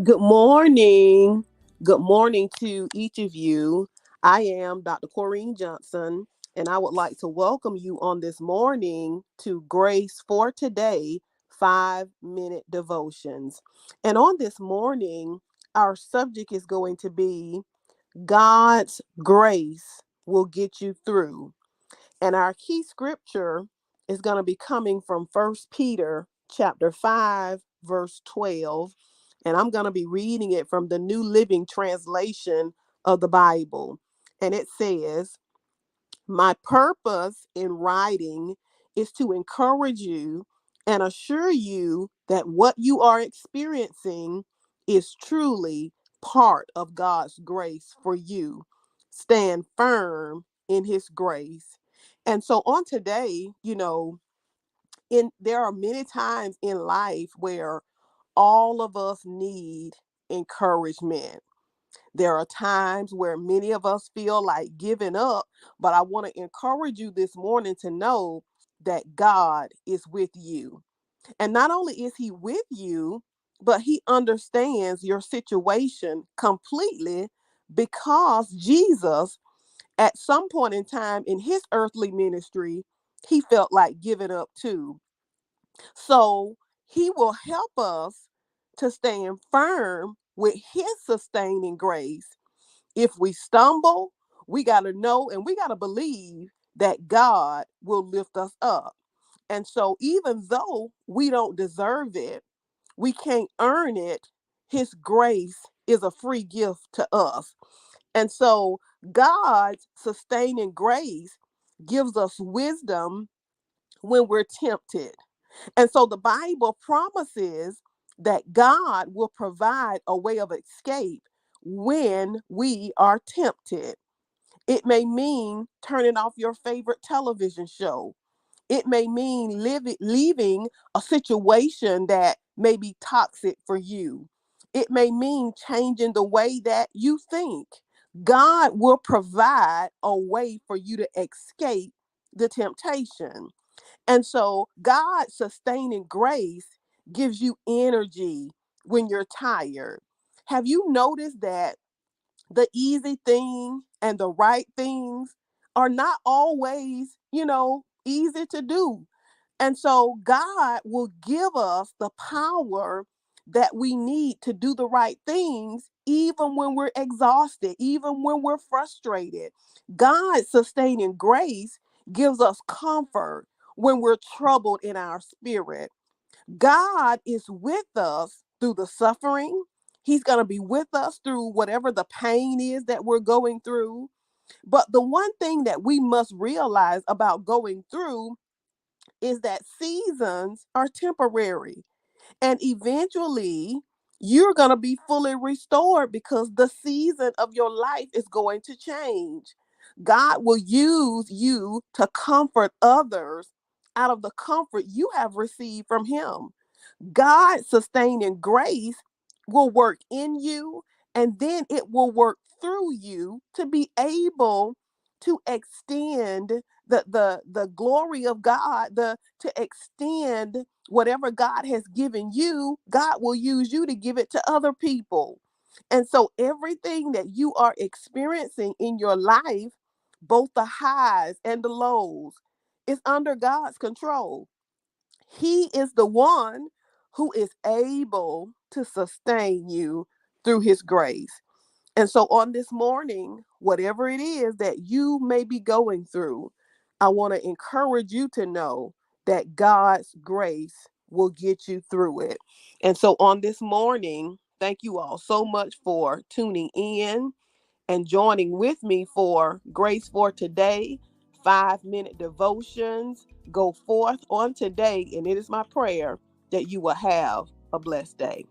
Good morning. Good morning to each of you. I am Dr. Corrine Johnson, and I would like to welcome you on this morning to Grace for Today 5-minute devotions. And on this morning, our subject is going to be God's grace will get you through. And our key scripture is going to be coming from First Peter chapter 5, verse 12. And I'm going to be reading it from the New Living Translation of the Bible. And it says, my purpose in writing is to encourage you and assure you that what you are experiencing is truly part of God's grace for you. Stand firm in his grace. And so on today, there are many times in life where all of us need encouragement. There are times where many of us feel like giving up, but I want to encourage you this morning to know that God is with you. And not only is he with you, but he understands your situation completely because Jesus, at some point in time in his earthly ministry, he felt like giving up too. So he will help us to stand firm with his sustaining grace. If we stumble, we got to know and we got to believe that God will lift us up. And so, even though we don't deserve it, we can't earn it, his grace is a free gift to us. And so, God's sustaining grace gives us wisdom when we're tempted. And so, the Bible promises that God will provide a way of escape when we are tempted. It may mean turning off your favorite television show. It may mean leaving a situation that may be toxic for you. It may mean changing the way that you think. God will provide a way for you to escape the temptation. And so, God's sustaining grace gives you energy when you're tired. Have you noticed that the easy thing and the right things are not always, easy to do? And so God will give us the power that we need to do the right things, even when we're exhausted, even when we're frustrated. God's sustaining grace gives us comfort when we're troubled in our spirit. God is with us through the suffering. He's going to be with us through whatever the pain is that we're going through. But the one thing that we must realize about going through is that seasons are temporary, and eventually you're going to be fully restored because the season of your life is going to change. God will use you to comfort others out of the comfort you have received from him. God sustaining grace will work in you, and then it will work through you to be able to extend the glory of God, the to extend whatever God has given you. God will use you to give it to other people. And so everything that you are experiencing in your life, both the highs and the lows, is under God's control. He is the one who is able to sustain you through his grace. And so on this morning, whatever it is that you may be going through, I want to encourage you to know that God's grace will get you through it. And so on this morning, thank you all so much for tuning in and joining with me for Grace for Today, 5-minute devotions. Go forth on today, and it is my prayer that you will have a blessed day.